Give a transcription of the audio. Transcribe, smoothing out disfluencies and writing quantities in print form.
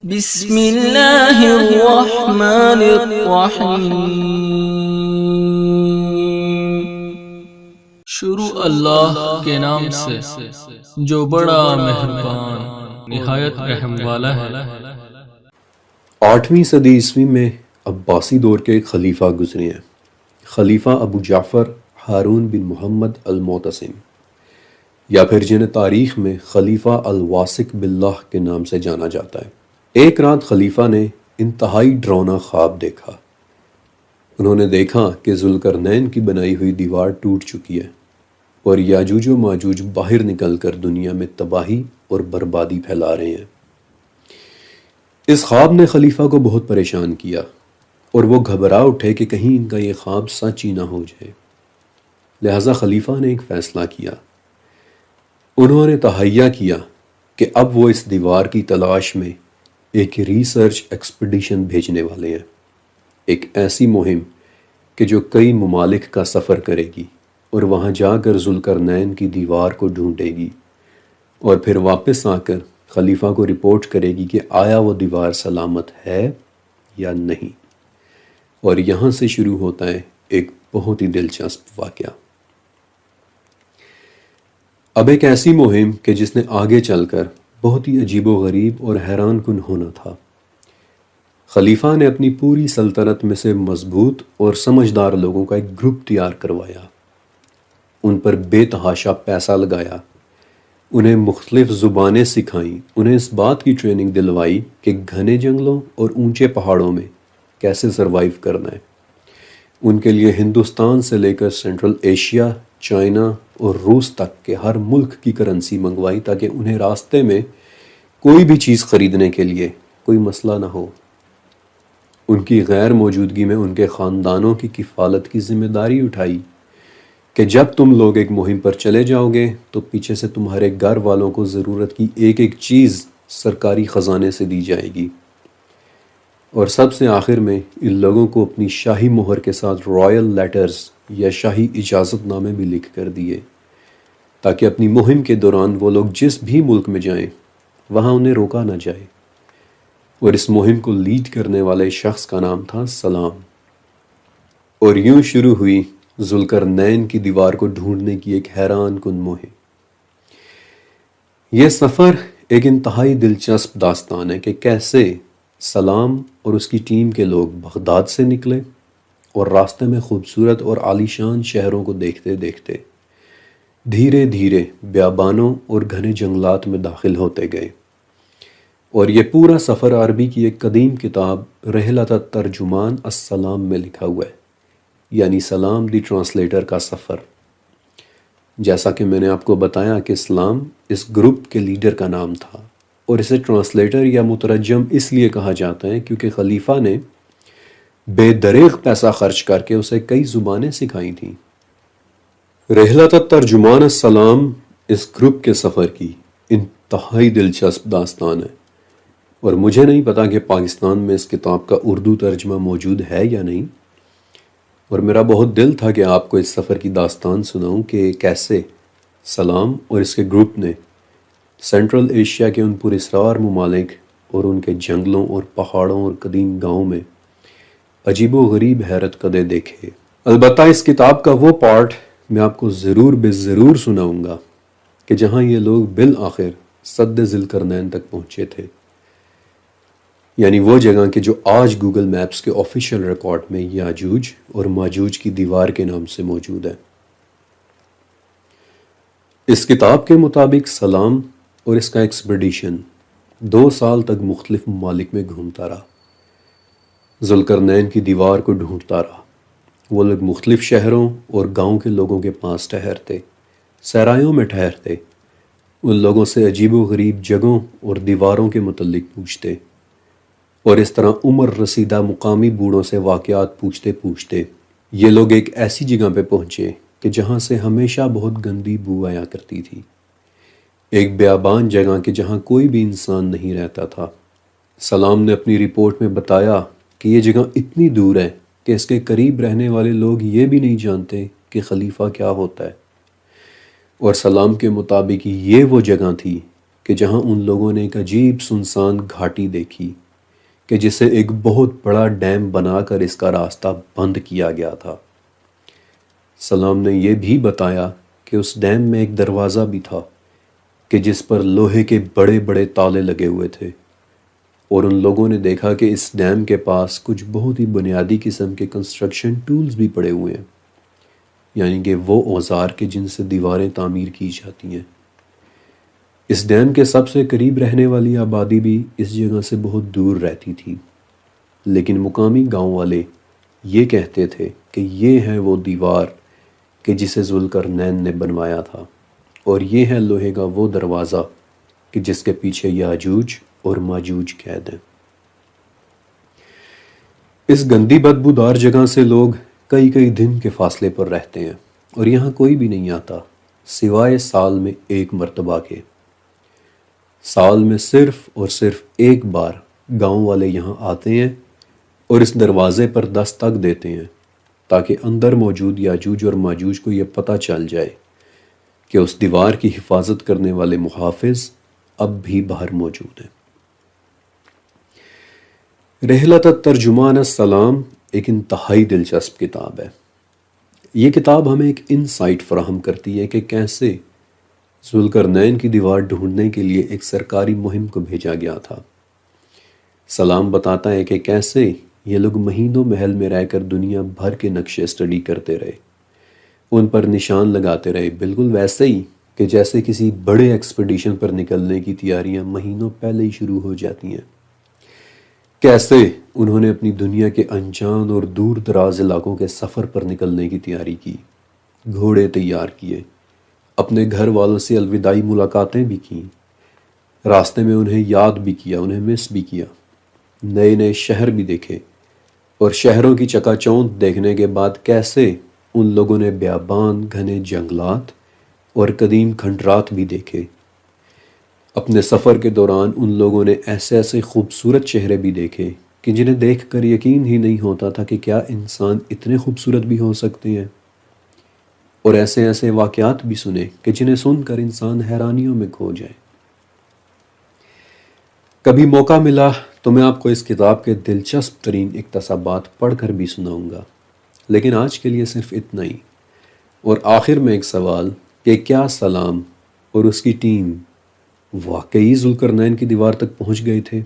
بسم اللہ الرحمن الرحیم۔ شروع اللہ کے نام سے جو بڑا مہربان نہایت رحم والا ہے۔ 8ویں صدی عیسوی میں عباسی دور کے ایک خلیفہ گزرے ہیں، خلیفہ ابو جعفر ہارون بن محمد المعتصم، یا پھر جنہیں تاریخ میں خلیفہ الواثق باللہ کے نام سے جانا جاتا ہے۔ ایک رات خلیفہ نے انتہائی ڈراؤنا خواب دیکھا۔ انہوں نے دیکھا کہ ذوالقرنین کی بنائی ہوئی دیوار ٹوٹ چکی ہے اور یاجوج و ماجوج باہر نکل کر دنیا میں تباہی اور بربادی پھیلا رہے ہیں۔ اس خواب نے خلیفہ کو بہت پریشان کیا اور وہ گھبرا اٹھے کہ کہیں ان کا یہ خواب سچ ہی نہ ہو جائے۔ لہٰذا خلیفہ نے ایک فیصلہ کیا۔ انہوں نے تہیہ کیا کہ اب وہ اس دیوار کی تلاش میں ایک ریسرچ ایکسپیڈیشن بھیجنے والے ہیں، ایک ایسی مہم کہ جو کئی ممالک کا سفر کرے گی اور وہاں جا کر ذوالقرنین کی دیوار کو ڈھونڈے گی اور پھر واپس آ کر خلیفہ کو رپورٹ کرے گی کہ آیا وہ دیوار سلامت ہے یا نہیں۔ اور یہاں سے شروع ہوتا ہے ایک بہت ہی دلچسپ واقعہ۔ اب ایک ایسی مہم کہ جس نے آگے چل کر بہت ہی عجیب و غریب اور حیران کن ہونا تھا۔ خلیفہ نے اپنی پوری سلطنت میں سے مضبوط اور سمجھدار لوگوں کا ایک گروپ تیار کروایا، ان پر بے تحاشا پیسہ لگایا، انہیں مختلف زبانیں سکھائیں، انہیں اس بات کی ٹریننگ دلوائی کہ گھنے جنگلوں اور اونچے پہاڑوں میں کیسے سروائیو کرنا ہے۔ ان کے لیے ہندوستان سے لے کر سینٹرل ایشیا، چائنا اور روس تک کے ہر ملک کی کرنسی منگوائی تاکہ انہیں راستے میں کوئی بھی چیز خریدنے کے لیے کوئی مسئلہ نہ ہو۔ ان کی غیر موجودگی میں ان کے خاندانوں کی کفالت کی ذمہ داری اٹھائی کہ جب تم لوگ ایک مہم پر چلے جاؤ گے تو پیچھے سے تمہارے گھر والوں کو ضرورت کی ایک ایک چیز سرکاری خزانے سے دی جائے گی۔ اور سب سے آخر میں ان لوگوں کو اپنی شاہی مہر کے ساتھ رائل لیٹرز یا شاہی اجازت نامے بھی لکھ کر دیے تاکہ اپنی مہم کے دوران وہ لوگ جس بھی ملک میں جائیں وہاں انہیں روکا نہ جائے۔ اور اس مہم کو لیڈ کرنے والے شخص کا نام تھا سلام۔ اور یوں شروع ہوئی ذوالقرنین کی دیوار کو ڈھونڈنے کی ایک حیران کن مہم۔ یہ سفر ایک انتہائی دلچسپ داستان ہے کہ کیسے سلام اور اس کی ٹیم کے لوگ بغداد سے نکلے اور راستے میں خوبصورت اور عالیشان شہروں کو دیکھتے دیکھتے دھیرے دھیرے بیابانوں اور گھنے جنگلات میں داخل ہوتے گئے۔ اور یہ پورا سفر عربی کی ایک قدیم کتاب رحلۃ الترجمان السلام میں لکھا ہوا ہے، یعنی سلام دی ٹرانسلیٹر کا سفر۔ جیسا کہ میں نے آپ کو بتایا کہ سلام اس گروپ کے لیڈر کا نام تھا اور اسے ٹرانسلیٹر یا مترجم اس لیے کہا جاتا ہے کیونکہ خلیفہ نے بے دریغ پیسہ خرچ کر کے اسے کئی زبانیں سکھائی تھیں۔ رحلۃ الترجمان السلام اس گروپ کے سفر کی انتہائی دلچسپ داستان ہے، اور مجھے نہیں پتا کہ پاکستان میں اس کتاب کا اردو ترجمہ موجود ہے یا نہیں، اور میرا بہت دل تھا کہ آپ کو اس سفر کی داستان سناؤں کہ کیسے سلام اور اس کے گروپ نے سینٹرل ایشیا کے ان پراسرار ممالک اور ان کے جنگلوں اور پہاڑوں اور قدیم گاؤں میں عجیب و غریب حیرت کدے دیکھے۔ البتہ اس کتاب کا وہ پارٹ میں آپ کو ضرور بے ضرور سناؤں گا کہ جہاں یہ لوگ بالآخر سد ذوالقرنین تک پہنچے تھے، یعنی وہ جگہ کہ جو آج گوگل میپس کے آفیشیل ریکارڈ میں یاجوج اور ماجوج کی دیوار کے نام سے موجود ہے۔ اس کتاب کے مطابق سلام اور اس کا ایکسپیڈیشن 2 سال تک مختلف ممالک میں گھومتا رہا، ذوالقرنین کی دیوار کو ڈھونڈتا رہا۔ وہ لوگ مختلف شہروں اور گاؤں کے لوگوں کے پاس ٹھہرتے، سرایوں میں ٹھہرتے، ان لوگوں سے عجیب و غریب جگہوں اور دیواروں کے متعلق پوچھتے، اور اس طرح عمر رسیدہ مقامی بوڑھوں سے واقعات پوچھتے پوچھتے یہ لوگ ایک ایسی جگہ پہ پہنچے کہ جہاں سے ہمیشہ بہت گندی بو آیا کرتی تھی، ایک بیابان جگہ کہ جہاں کوئی بھی انسان نہیں رہتا تھا۔ سلام نے اپنی رپورٹ میں بتایا کہ یہ جگہ اتنی دور ہے کہ اس کے قریب رہنے والے لوگ یہ بھی نہیں جانتے کہ خلیفہ کیا ہوتا ہے، اور سلام کے مطابق یہ وہ جگہ تھی کہ جہاں ان لوگوں نے ایک عجیب سنسان گھاٹی دیکھی کہ جسے ایک بہت بڑا ڈیم بنا کر اس کا راستہ بند کیا گیا تھا۔ سلام نے یہ بھی بتایا کہ اس ڈیم میں ایک دروازہ بھی تھا کہ جس پر لوہے کے بڑے بڑے تالے لگے ہوئے تھے، اور ان لوگوں نے دیکھا کہ اس ڈیم کے پاس کچھ بہت ہی بنیادی قسم کے کنسٹرکشن ٹولز بھی پڑے ہوئے ہیں، یعنی کہ وہ اوزار کے جن سے دیواریں تعمیر کی جاتی ہیں۔ اس ڈیم کے سب سے قریب رہنے والی آبادی بھی اس جگہ سے بہت دور رہتی تھی، لیکن مقامی گاؤں والے یہ کہتے تھے کہ یہ ہے وہ دیوار کہ جسے ذوالقرنین نے بنوایا تھا، اور یہ ہے لوہے کا وہ دروازہ کہ جس کے پیچھے یاجوج اور ماجوج قید ہیں۔ اس گندی بدبودار جگہ سے لوگ کئی کئی دن کے فاصلے پر رہتے ہیں، اور یہاں کوئی بھی نہیں آتا سوائے سال میں ایک مرتبہ کے۔ سال میں صرف اور صرف ایک بار گاؤں والے یہاں آتے ہیں اور اس دروازے پر دستک دیتے ہیں تاکہ اندر موجود یاجوج اور ماجوج کو یہ پتہ چل جائے کہ اس دیوار کی حفاظت کرنے والے محافظ اب بھی باہر موجود ہیں۔ رحلت الترجمان السلام ایک انتہائی دلچسپ کتاب ہے۔ یہ کتاب ہمیں ایک انسائٹ فراہم کرتی ہے کہ کیسے ذوالقرنین کی دیوار ڈھونڈنے کے لیے ایک سرکاری مہم کو بھیجا گیا تھا۔ سلام بتاتا ہے کہ کیسے یہ لوگ مہینوں محل میں رہ کر دنیا بھر کے نقشے اسٹڈی کرتے رہے، ان پر نشان لگاتے رہے، بالکل ویسے ہی کہ جیسے کسی بڑے ایکسپیڈیشن پر نکلنے کی تیاریاں مہینوں پہلے ہی شروع ہو جاتی ہیں۔ کیسے انہوں نے اپنی دنیا کے انجان اور دور دراز علاقوں کے سفر پر نکلنے کی تیاری کی، گھوڑے تیار کیے، اپنے گھر والوں سے الوداعی ملاقاتیں بھی کیں، راستے میں انہیں یاد بھی کیا، انہیں مس بھی کیا، نئے نئے شہر بھی دیکھے، اور شہروں کی چکا چوند دیکھنے کے بعد کیسے ان لوگوں نے بیابان، گھنے جنگلات اور قدیم کھنڈرات بھی دیکھے۔ اپنے سفر کے دوران ان لوگوں نے ایسے ایسے خوبصورت چہرے بھی دیکھے کہ جنہیں دیکھ کر یقین ہی نہیں ہوتا تھا کہ کیا انسان اتنے خوبصورت بھی ہو سکتے ہیں، اور ایسے ایسے واقعات بھی سنے کہ جنہیں سن کر انسان حیرانیوں میں کھو جائے۔ کبھی موقع ملا تو میں آپ کو اس کتاب کے دلچسپ ترین اقتباسات پڑھ کر بھی سناؤں گا، لیکن آج کے لیے صرف اتنا ہی۔ اور آخر میں ایک سوال کہ کیا سلام اور اس کی ٹیم واقعی ذوالقرنین کی دیوار تک پہنچ گئے تھے؟